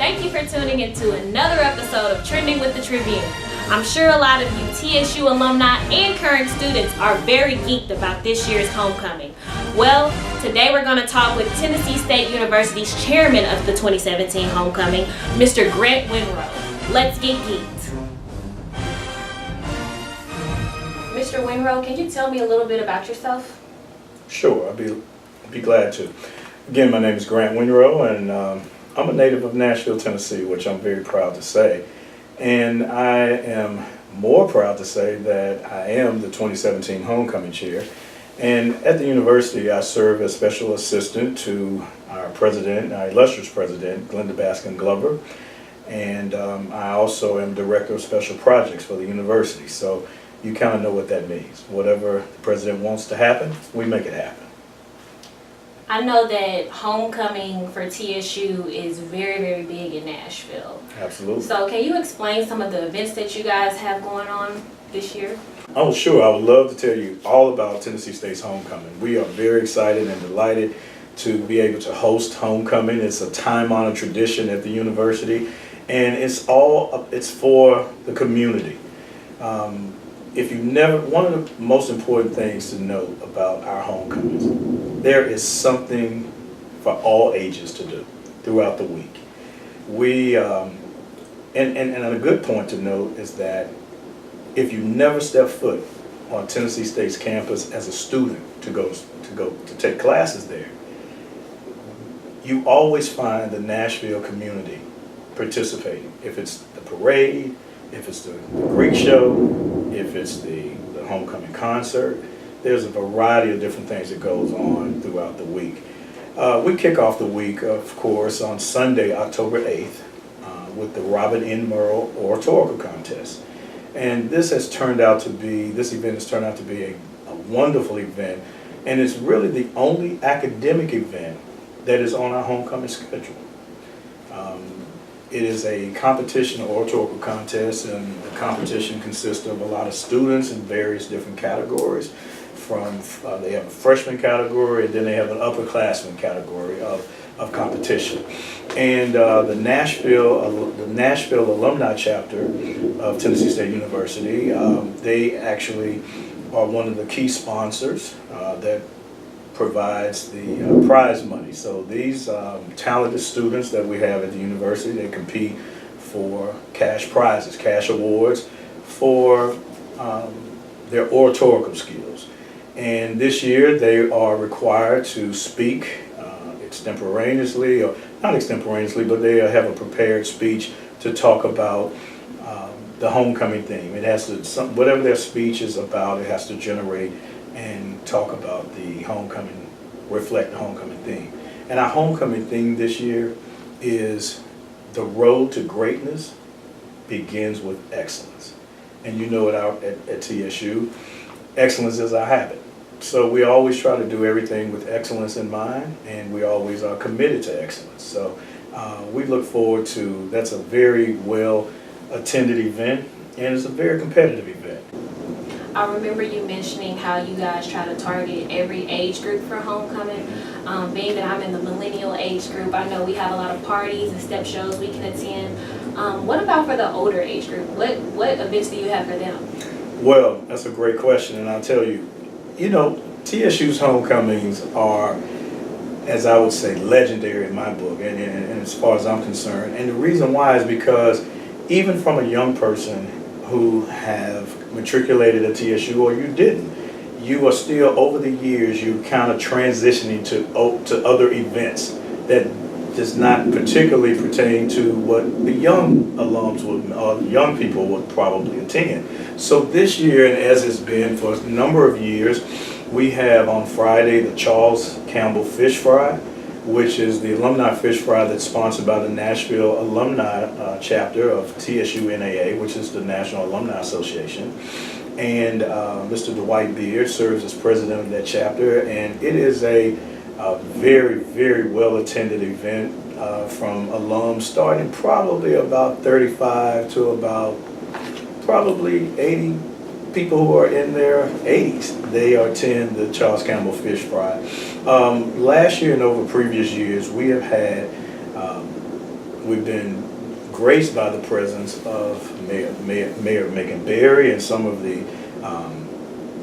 Thank you for tuning into another episode of Trending with the Tribune. I'm sure a lot of you TSU alumni and current students are very geeked about this year's homecoming. Well, today we're going to talk with Tennessee State University's chairman of the 2017 homecoming, Mr. Grant Winrow. Let's get geeked. Mr. Winrow, can you tell me a little bit about yourself? Sure, I'd be glad to. Again, my name is Grant Winrow, and I'm a native of Nashville, Tennessee, which I'm very proud to say. And I am more proud to say that I am the 2017 homecoming chair. And at the university, I serve as special assistant to our president, our illustrious president, Glenda Baskin Glover. And I also am director of special projects for the university. So you kind of know what that means. Whatever the president wants to happen, we make it happen. I know that homecoming for TSU is very, very big in Nashville. Absolutely. So can you explain some of the events that you guys have going on this year? Oh, sure. I would love to tell you all about Tennessee State's homecoming. We are very excited and delighted to be able to host homecoming. It's a time-honored tradition at the university, and it's for the community. One of the most important things to note about our homecomings, there is something for all ages to do throughout the week. And a good point to note is that if you never step foot on Tennessee State's campus as a student to take classes there, you always find the Nashville community participating. If it's the parade, if it's the Greek show, if it's the homecoming concert, there's a variety of different things that goes on throughout the week. We kick off the week, of course, on Sunday, October 8th, with the Robert N. Murrow Oratorical Contest. And this event has turned out to be a wonderful event, and it's really the only academic event that is on our homecoming schedule. It is a competition, an oratorical contest, and the competition consists of a lot of students in various different categories. They have a freshman category, and then they have an upperclassman category of competition. And the Nashville alumni chapter of Tennessee State University, they actually are one of the key sponsors that provides the prize money. So these talented students that we have at the university, they compete for cash prizes, cash awards for their oratorical skills. And this year they are required to speak extemporaneously, or not extemporaneously, but they have a prepared speech to talk about the homecoming theme. It has to, whatever their speech is about, it has to generate and talk about the homecoming, reflect the homecoming theme. And our homecoming theme this year is the road to greatness begins with excellence. And you know it at TSU, excellence is our habit. So we always try to do everything with excellence in mind, and we always are committed to excellence. So we look forward to, that's a very well attended event, and it's a very competitive event. I remember you mentioning how you guys try to target every age group for homecoming. Being that I'm in the millennial age group, I know we have a lot of parties and step shows we can attend. What about for the older age group? What events do you have for them? Well, that's a great question, and I'll tell you, TSU's homecomings are, as I would say, legendary in my book, and as far as I'm concerned. And the reason why is because even from a young person who have matriculated at TSU, or you didn't, you are still, over the years, you're kind of transitioning to other events that does not particularly pertain to what the young alums or young people would probably attend. So this year, and as it's been for a number of years, we have on Friday the Charles Campbell Fish Fry, which is the alumni fish fry that's sponsored by the Nashville alumni chapter of TSU NAA, which is the National Alumni Association. And Mr. Dwight Beard serves as president of that chapter, and it is a very, very well attended event from alums starting probably about 35 to about probably 80 people who are in their 80s. They attend the Charles Campbell Fish Fry. Last year and over previous years, we have had We've been graced by the presence of Mayor Megan Berry and some of the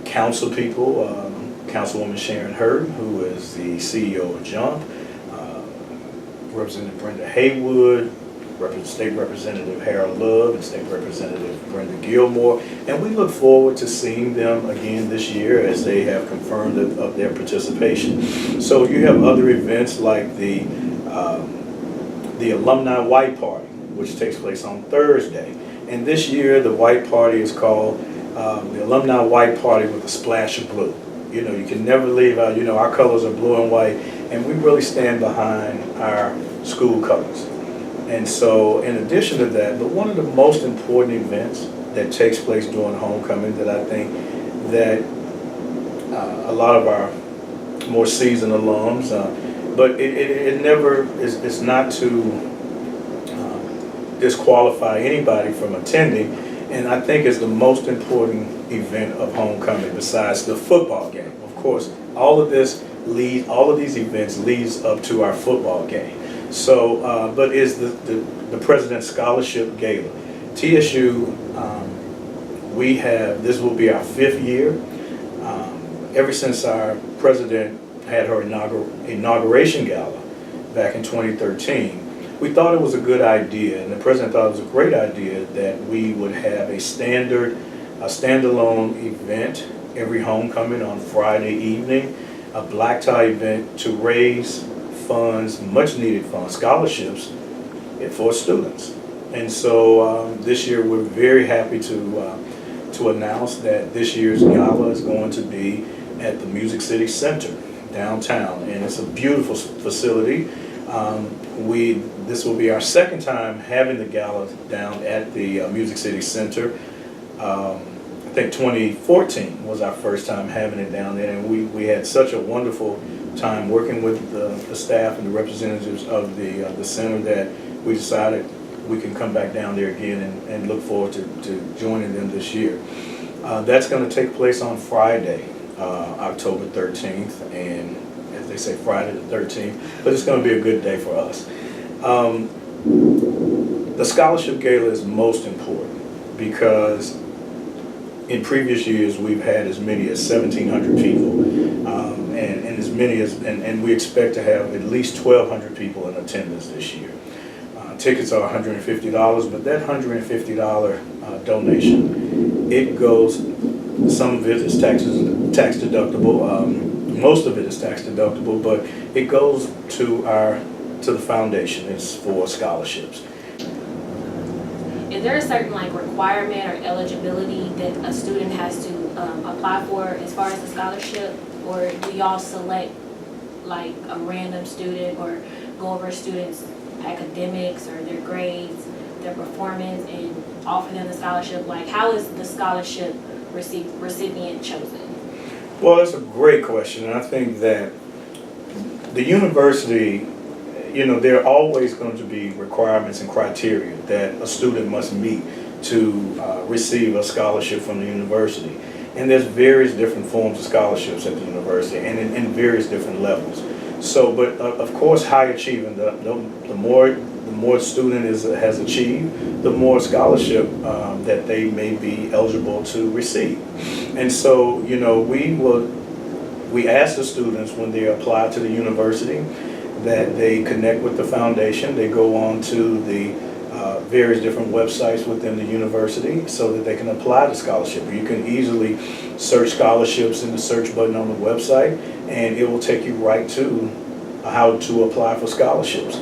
council people, Councilwoman Sharon Hurd, who is the CEO of Jump, Representative Brenda Haywood, State Representative Harold Love, and State Representative Brenda Gilmore, and we look forward to seeing them again this year as they have confirmed of their participation. So you have other events like the Alumni White Party, which takes place on Thursday, and this year the White Party is called the Alumni White Party with a splash of blue. You know, you can never leave out, you know, our colors are blue and white, and we really stand behind our school colors. And so in addition to that, but one of the most important events that takes place during homecoming that I think that a lot of our more seasoned alums, but it never is, it's not to disqualify anybody from attending, and I think it's the most important event of homecoming besides the football game. Of course, all of these events leads up to our football game. So, but is the President's Scholarship Gala. TSU, this will be our 5th year. Ever since our president had her inauguration gala back in 2013, we thought it was a good idea, and the president thought it was a great idea that we would have a standalone event every homecoming on Friday evening, a black tie event to raise funds, much needed funds, scholarships for students. And so this year we're very happy to announce that this year's gala is going to be at the Music City Center downtown, and it's a beautiful facility. This will be our 2nd time having the gala down at the Music City Center. I think 2014 was our first time having it down there, and we had such a wonderful time working with the staff and the representatives of the center that we decided we can come back down there again and look forward to joining them this year. That's going to take place on Friday, October 13th, and as they say, Friday the 13th, but it's going to be a good day for us. The Scholarship Gala is most important because in previous years we've had as many as 1,700 people, and we expect to have at least 1,200 people in attendance this year. Tickets are $150, but that $150 donation, it goes, some of it is tax deductible, most of it is tax deductible, but it goes to the foundation. It's for scholarships. Is there a certain requirement or eligibility that a student has to apply for as far as the scholarship, or do y'all select a random student or go over a student's academics or their grades, their performance, and offer them the scholarship? How is the scholarship recipient chosen? Well, that's a great question, and I think that the university, there are always going to be requirements and criteria that a student must meet to receive a scholarship from the university. And there's various different forms of scholarships at the university and in various different levels. So, but of course, high achieving, the more student has achieved, the more scholarship that they may be eligible to receive. And so, we ask the students when they apply to the university that they connect with the foundation. They go on to the various different websites within the university so that they can apply to scholarship. You can easily search scholarships in the search button on the website, and it will take you right to how to apply for scholarships.